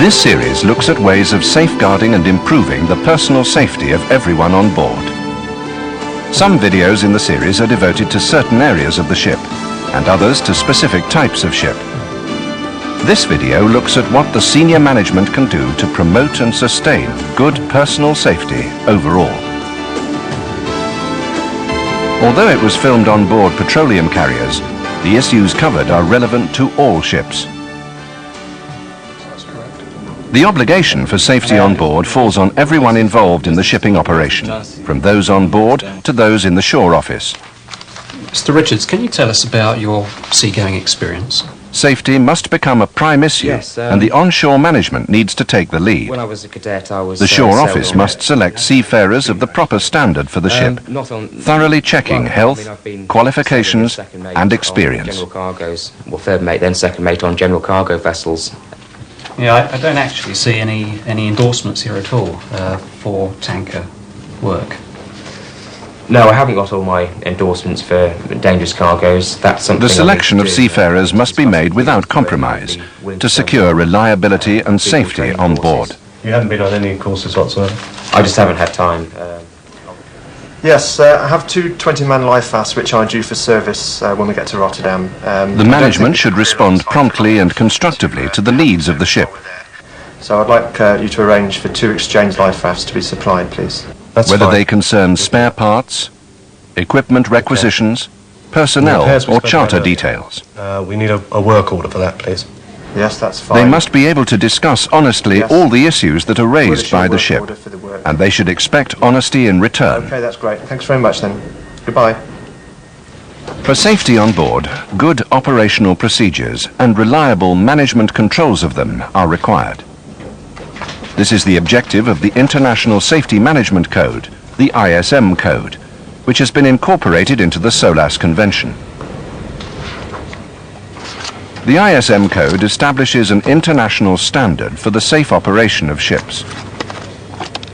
This series looks at ways of safeguarding and improving the personal safety of everyone on board. Some videos in the series are devoted to certain areas of the ship, and others to specific types of ship. This video looks at what the senior management can do to promote and sustain good personal safety overall. Although it was filmed on board petroleum carriers, the issues covered are relevant to all ships. The obligation for safety on board falls on everyone involved in the shipping operation, from those on board to those in the shore office. Mr. Richards, can you tell us about your seagoing experience? Safety must become a prime issue, and the onshore management needs to take the lead. When I was a cadet, I was the shore office must select seafarers of the proper standard for the ship, thoroughly checking health, qualifications and experience. General cargoes, well, third mate, then second mate on general cargo vessels. Yeah, I don't actually see any endorsements here at all for tanker work. No, I haven't got all my endorsements for dangerous cargoes. That's something. The selection of seafarers must be made without compromise to secure reliability and safety on board. You haven't been on any courses whatsoever? I just haven't had time. Yes, I have two 20-man life vests which are due for service when we get to Rotterdam. The management should respond promptly and constructively to the needs of the ship. So I'd like you to arrange for 2 exchange life vests to be supplied, please. Whether they concern spare parts, equipment requisitions, personnel or charter details. We need a work order for that, please. Yes, that's fine. They must be able to discuss honestly all the issues that are raised by the ship, and they should expect honesty in return. Okay, that's great. Thanks very much then. Goodbye. For safety on board, good operational procedures and reliable management controls of them are required. This is the objective of the International Safety Management Code, the ISM Code, which has been incorporated into the SOLAS Convention. The ISM Code establishes an international standard for the safe operation of ships.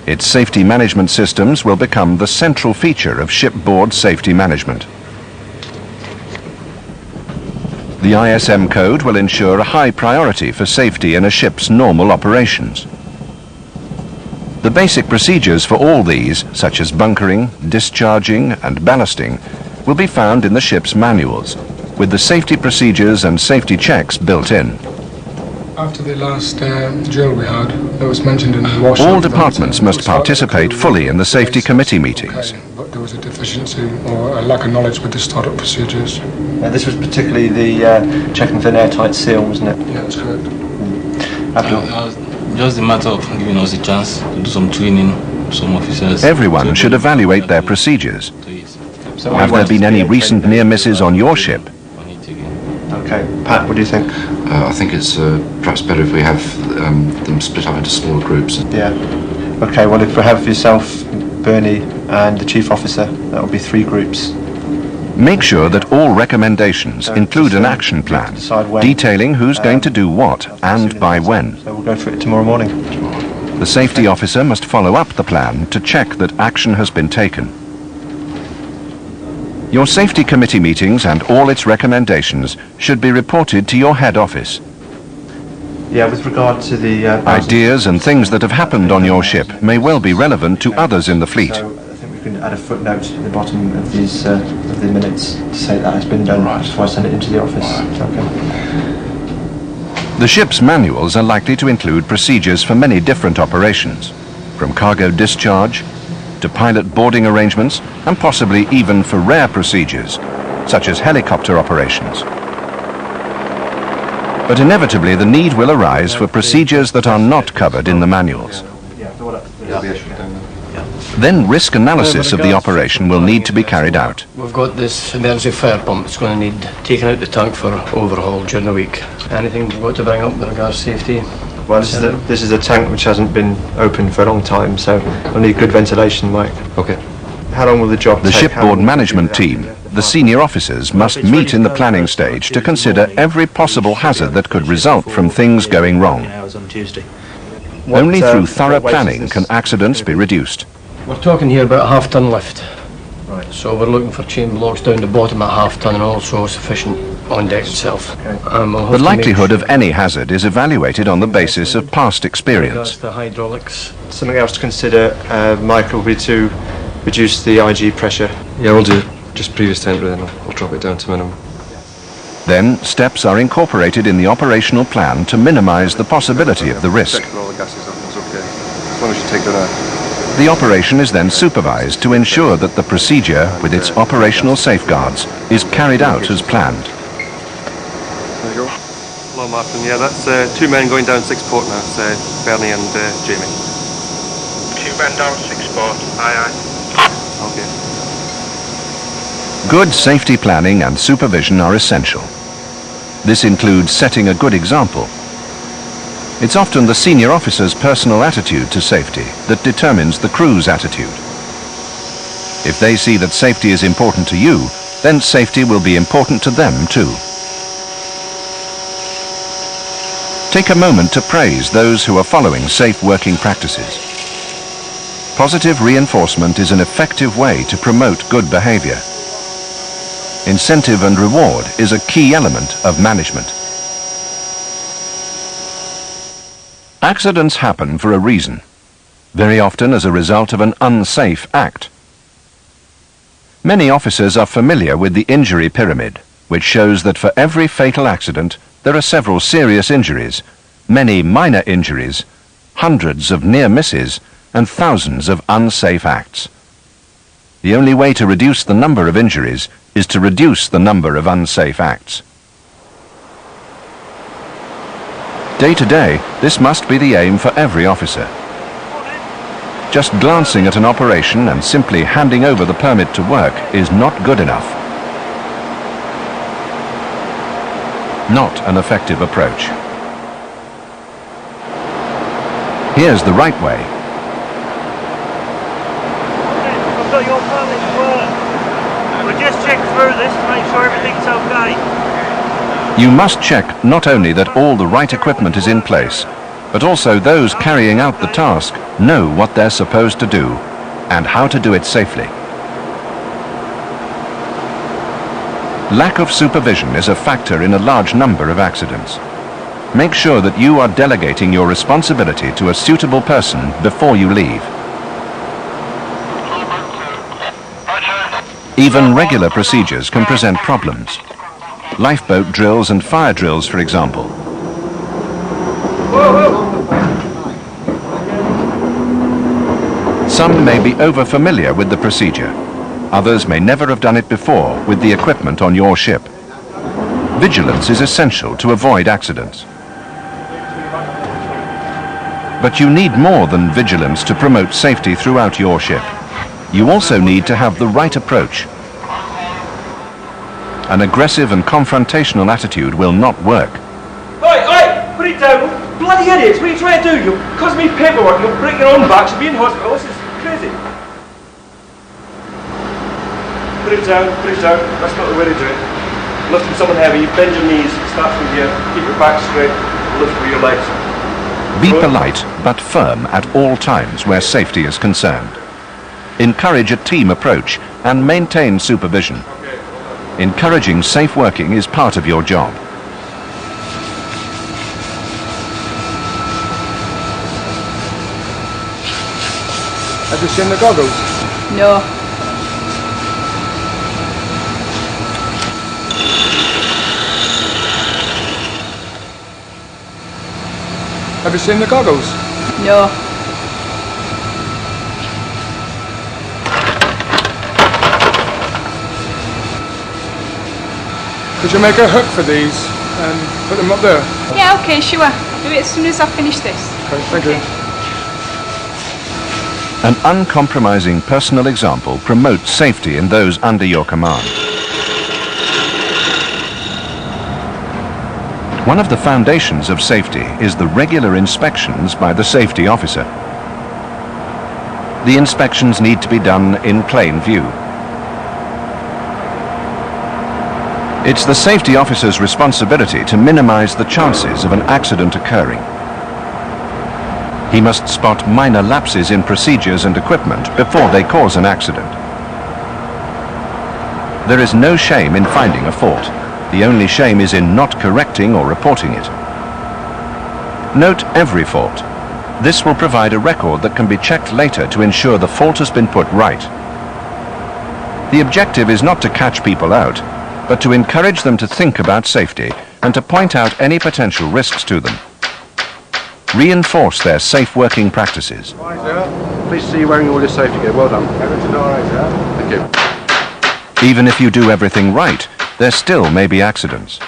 Its safety management systems will become the central feature of shipboard safety management. The ISM Code will ensure a high priority for safety in a ship's normal operations. The basic procedures for all these, such as bunkering, discharging and ballasting, will be found in the ship's manuals, with the safety procedures and safety checks built in. After the last drill we had, it was mentioned in the workshop. All departments must participate fully in the safety committee meetings. But there was a deficiency or a lack of knowledge with the startup procedures. This was particularly the checking for an airtight seal, wasn't it? Yeah, that's correct. Just a matter of giving us a chance to do some training, some officers. Everyone should evaluate their procedures. Have there been any recent near misses on your ship? Okay, Pat, what do you think? I think it's perhaps better if we have them split up into smaller groups. Yeah. Okay, well, if we have yourself, Bernie, and the chief officer, that will be 3 groups. Make sure that all recommendations include an action plan detailing who's going to do what and by when. So we'll go for it tomorrow morning. The safety officer must follow up the plan to check that action has been taken. Your safety committee meetings and all its recommendations should be reported to your head office. Yeah, with regard to the ideas and things that have happened on your ship may well be relevant to others in the fleet. So I think we can add a footnote at the bottom of these of the minutes to say that has been done before I send it into the office. Okay. The ship's manuals are likely to include procedures for many different operations, from cargo discharge to pilot boarding arrangements, and possibly even for rare procedures, such as helicopter operations. But inevitably the need will arise for procedures that are not covered in the manuals. Then risk analysis of the operation will need to be carried out. We've got this emergency fire pump. It's going to need taken out the tank for overhaul during the week. Anything we've got to bring up with regards to safety? Well, this is a tank which hasn't been opened for a long time, so we'll need good ventilation, Mike. Okay. How long will the job take? The shipboard management team, the senior officers, must meet in the planning stage to consider every possible hazard that could result from things going wrong. Only through thorough planning can accidents be reduced. We're talking here about a half-ton lift. Right. So we're looking for chain blocks down the bottom at half-ton and also sufficient on deck itself. The likelihood of any hazard is evaluated on the basis of past experience. The hydraulics. Something else to consider, Michael, will be to reduce the IG pressure. Yeah, we'll do just previous temperature, then I'll drop it down to minimum. Then, steps are incorporated in the operational plan to minimize the possibility of the risk. Check all the gases up, it's okay. As long as you take that out. The operation is then supervised to ensure that the procedure, with its operational safeguards, is carried out as planned. There you go. Hello, Martin. Yeah, that's 2 men going down 6 port now. It's Bernie and Jamie. 2 men down 6 port. Aye, aye. Okay. Good safety planning and supervision are essential. This includes setting a good example. It's often the senior officer's personal attitude to safety that determines the crew's attitude. If they see that safety is important to you, then safety will be important to them too. Take a moment to praise those who are following safe working practices. Positive reinforcement is an effective way to promote good behavior. Incentive and reward is a key element of management. Accidents happen for a reason, very often as a result of an unsafe act. Many officers are familiar with the injury pyramid, which shows that for every fatal accident, there are several serious injuries, many minor injuries, hundreds of near misses, and thousands of unsafe acts. The only way to reduce the number of injuries is to reduce the number of unsafe acts. Day to day, this must be the aim for every officer. Just glancing at an operation and simply handing over the permit to work is not good enough. Not an effective approach. Here's the right way. I've got your permit to work. We'll just check through this to make sure everything's okay. You must check not only that all the right equipment is in place, but also those carrying out the task know what they're supposed to do and how to do it safely. Lack of supervision is a factor in a large number of accidents. Make sure that you are delegating your responsibility to a suitable person before you leave. Even regular procedures can present problems. Lifeboat drills and fire drills, for example. Some may be over-familiar with the procedure. Others may never have done it before with the equipment on your ship. Vigilance is essential to avoid accidents. But you need more than vigilance to promote safety throughout your ship. You also need to have the right approach. An aggressive and confrontational attitude will not work. Oi, put it down. Bloody idiots, what are you trying to do? You'll cause me paperwork, you'll break your own back, you'll be in hospital. This is crazy. Put it down, that's not the way to do it. Lifting someone heavy, you bend your knees, start from here, keep your back straight, lift with your legs. Be polite but firm at all times where safety is concerned. Encourage a team approach and maintain supervision. Encouraging safe working is part of your job. Have you seen the goggles? No. Have you seen the goggles? No. Could you make a hook for these and put them up there? Yeah, okay, sure. I'll do it as soon as I finish this. Okay, thank you. An uncompromising personal example promotes safety in those under your command. One of the foundations of safety is the regular inspections by the safety officer. The inspections need to be done in plain view. It's the safety officer's responsibility to minimize the chances of an accident occurring. He must spot minor lapses in procedures and equipment before they cause an accident. There is no shame in finding a fault. The only shame is in not correcting or reporting it. Note every fault. This will provide a record that can be checked later to ensure the fault has been put right. The objective is not to catch people out, but to encourage them to think about safety and to point out any potential risks to them. Reinforce their safe working practices. Please see you wearing all your safety gear. Well done. Everything all right, sir? Thank you. Even if you do everything right, there still may be accidents.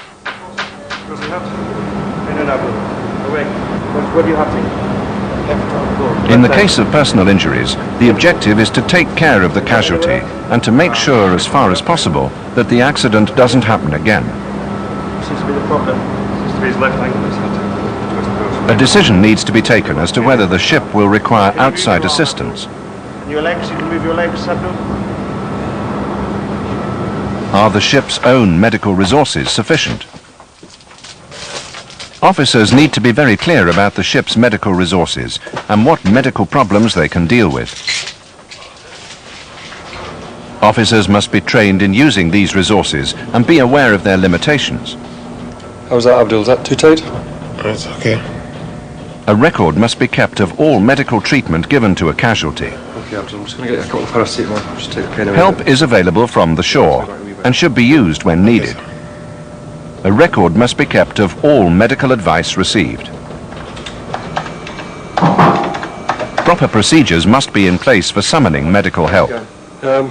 In the case of personal injuries, the objective is to take care of the casualty and to make sure as far as possible that the accident doesn't happen again. Seems to be the problem. Seems to be his left ankle that's had to twist those. A decision needs to be taken as to whether the ship will require outside assistance. Your legs, you can move your legs, Admiral. Are the ship's own medical resources sufficient? Officers need to be very clear about the ship's medical resources and what medical problems they can deal with. Officers must be trained in using these resources and be aware of their limitations. How's that, Abdul? Is that too tight? It's okay. A record must be kept of all medical treatment given to a casualty. Okay, Abdul, I'm just going to get a couple of paracetamol. Just take the pain away. Help is available from the shore and should be used when needed. A record must be kept of all medical advice received. Proper procedures must be in place for summoning medical help.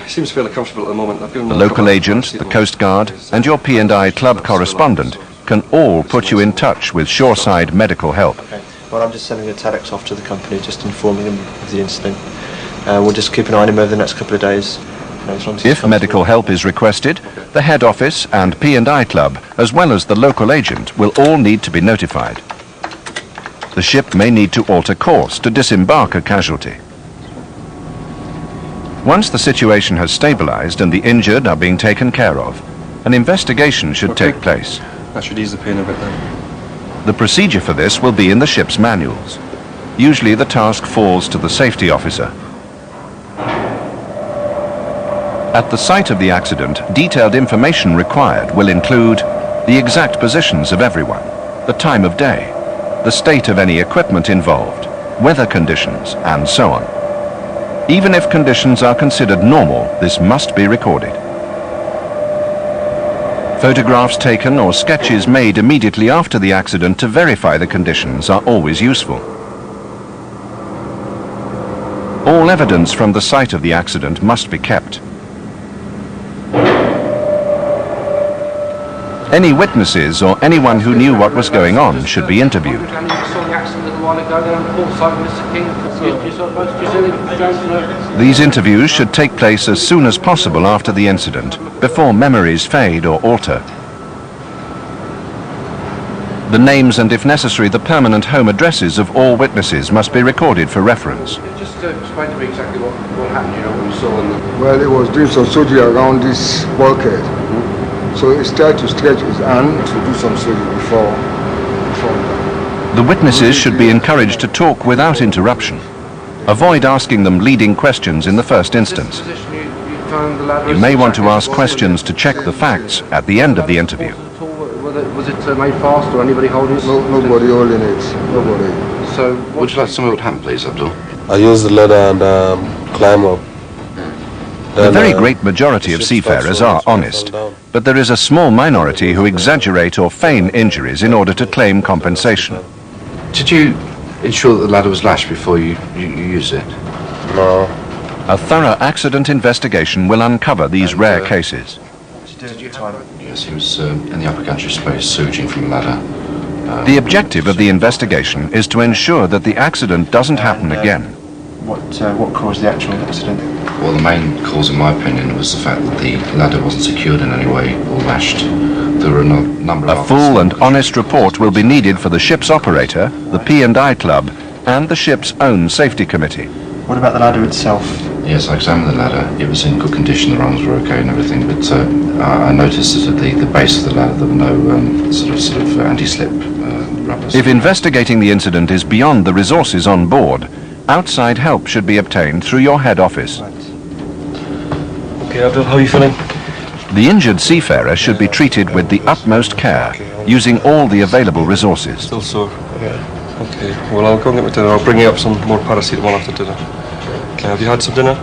He seems fairly comfortable at the moment. I've given him The a local couple of agent, the paracetamol. Coast Guard, and your P&I club correspondent can all put you in touch with shoreside medical help. Okay. Well, I'm just sending a telex off to the company, just informing them of the incident. We'll just keep an eye on him over the next couple of days. As long as he's If medical help is requested, the head office and P&I club, as well as the local agent, will all need to be notified. The ship may need to alter course to disembark a casualty. Once the situation has stabilized and the injured are being taken care of, an investigation should take place. That should ease the pain a bit then. The procedure for this will be in the ship's manuals. Usually the task falls to the safety officer. At the site of the accident, detailed information required will include the exact positions of everyone, the time of day, the state of any equipment involved, weather conditions, and so on. Even if conditions are considered normal, this must be recorded. Photographs taken or sketches made immediately after the accident to verify the conditions are always useful. All evidence from the site of the accident must be kept. Any witnesses or anyone who knew what was going on should be interviewed. These interviews should take place as soon as possible after the incident, before memories fade or alter. The names and, if necessary, the permanent home addresses of all witnesses must be recorded for reference. Just to explain to me exactly what happened, you know, what you saw in the... Well, he was doing some surgery around this bulkhead. So he started to stretch his hand to do some surgery before. The witnesses should be encouraged to talk without interruption. Avoid asking them leading questions in the first instance. You may want to ask questions to check the facts at the end of the interview. Was it made fast or anybody holding it? Nobody holding it. Nobody. So, would you like to tell me what happened, please, Abdul? I used the ladder and climb up. The very great majority of seafarers are honest, but there is a small minority who exaggerate or feign injuries in order to claim compensation. Did you ensure that the ladder was lashed before you used it? No. A thorough accident investigation will uncover these rare cases. Yes, he was in the upper gantry space, surging from the ladder. The objective of the investigation is to ensure that the accident doesn't happen again. What caused the actual accident? Well, the main cause, in my opinion, was the fact that the ladder wasn't secured in any way or lashed. There were a number of... A full and honest report will be needed for the ship's operator, the P&I club, and the ship's own safety committee. What about the ladder itself? Yes, I examined the ladder. It was in good condition, the rungs were okay and everything, but I noticed that at the base of the ladder there were no sort of anti-slip rubbers. If investigating the incident is beyond the resources on board, outside help should be obtained through your head office. Okay, Abdul, how are you feeling? The injured seafarer should be treated with the utmost care, using all the available resources. Still sore? Yeah. Okay, well I'll go and get my dinner. I'll bring you up some more paracetamol after dinner. Have you had some dinner?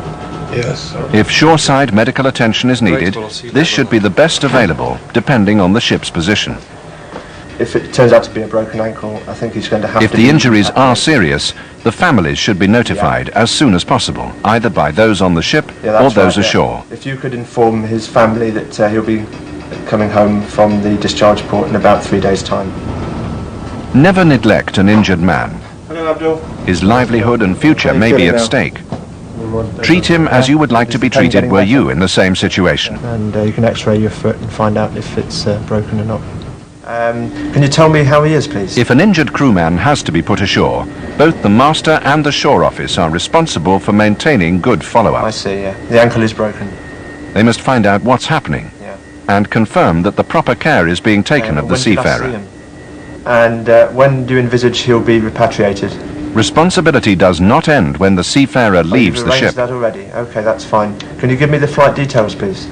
Yes. If shoreside medical attention is needed, this should be the best available, depending on the ship's position. If it turns out to be a broken ankle, I think he's going to have If to... the injuries are serious, the families should be notified as soon as possible, either by those on the ship or those ashore. If you could inform his family that he'll be coming home from the discharge port in about 3 days' time. Never neglect an injured man. Hello, Abdul. His livelihood and future may be at stake. Treat him as you would like to be treated were you in the same situation. And you can x-ray your foot and find out if it's broken or not. Can you tell me how he is, please? If an injured crewman has to be put ashore, both the master and the shore office are responsible for maintaining good follow-up. I see, yeah. The ankle is broken. They must find out what's happening and confirm that the proper care is being taken of the seafarer. And when do you envisage he'll be repatriated? Responsibility does not end when the seafarer leaves the ship. That already? Okay, that's fine. Can you give me the flight details, please?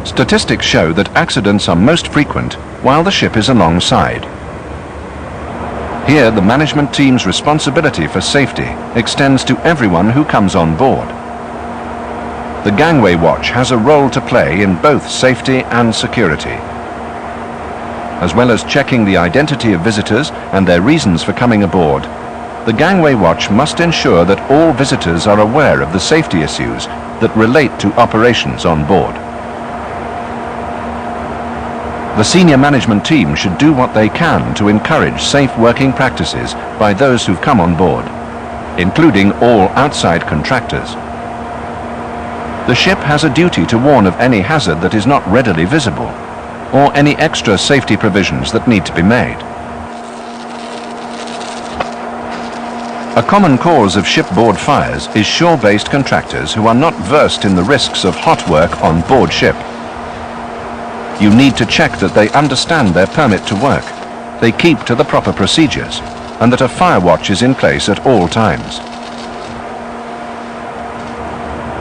Statistics show that accidents are most frequent while the ship is alongside. Here, the management team's responsibility for safety extends to everyone who comes on board. The gangway watch has a role to play in both safety and security. As well as checking the identity of visitors and their reasons for coming aboard, the gangway watch must ensure that all visitors are aware of the safety issues that relate to operations on board. The senior management team should do what they can to encourage safe working practices by those who've come on board, including all outside contractors. The ship has a duty to warn of any hazard that is not readily visible, or any extra safety provisions that need to be made. A common cause of shipboard fires is shore-based contractors who are not versed in the risks of hot work on board ship. You need to check that they understand their permit to work, they keep to the proper procedures, and that a fire watch is in place at all times.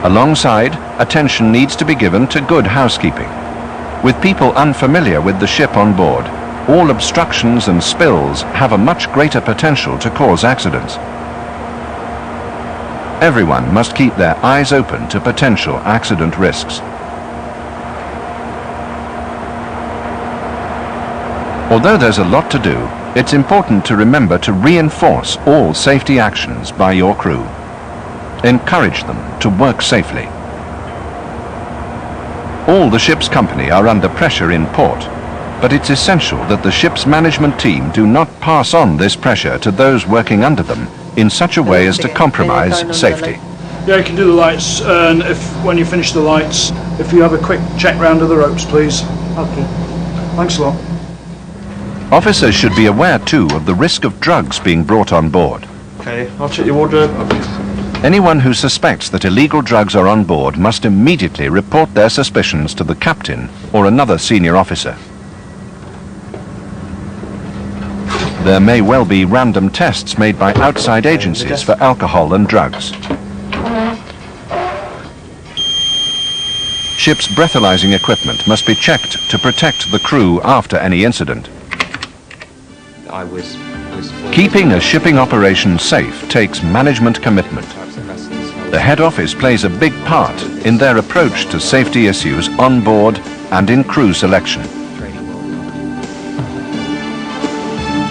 Alongside, attention needs to be given to good housekeeping. With people unfamiliar with the ship on board, all obstructions and spills have a much greater potential to cause accidents. Everyone must keep their eyes open to potential accident risks. Although there's a lot to do, it's important to remember to reinforce all safety actions by your crew. Encourage them to work safely. All the ship's company are under pressure in port, but it's essential that the ship's management team do not pass on this pressure to those working under them in such a way as to compromise safety. Yeah, you can do the lights, and when you finish the lights, if you have a quick check round of the ropes, please. Okay. Thanks a lot. Officers should be aware too of the risk of drugs being brought on board. Okay, I'll check your wardrobe. Anyone who suspects that illegal drugs are on board must immediately report their suspicions to the captain or another senior officer. There may well be random tests made by outside agencies for alcohol and drugs. Ship's breathalyzing equipment must be checked to protect the crew after any incident. Keeping a shipping operation safe takes management commitment. The head office plays a big part in their approach to safety issues on board and in crew selection.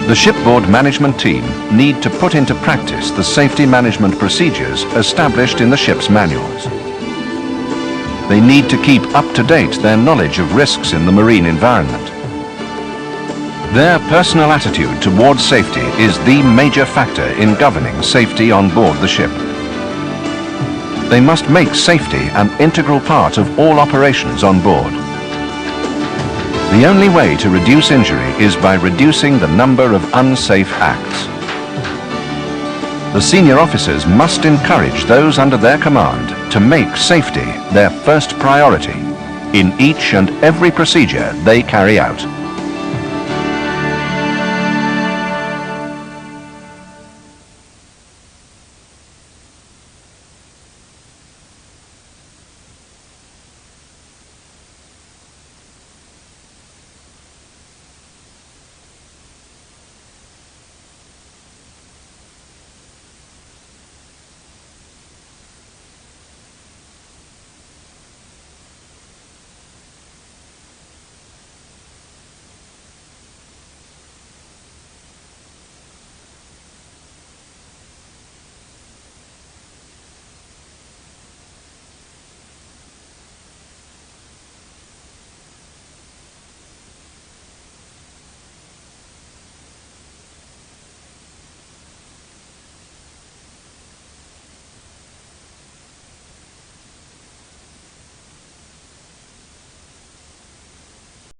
The shipboard management team need to put into practice the safety management procedures established in the ship's manuals. They need to keep up to date their knowledge of risks in the marine environment. Their personal attitude towards safety is the major factor in governing safety on board the ship. They must make safety an integral part of all operations on board. The only way to reduce injury is by reducing the number of unsafe acts. The senior officers must encourage those under their command to make safety their first priority in each and every procedure they carry out.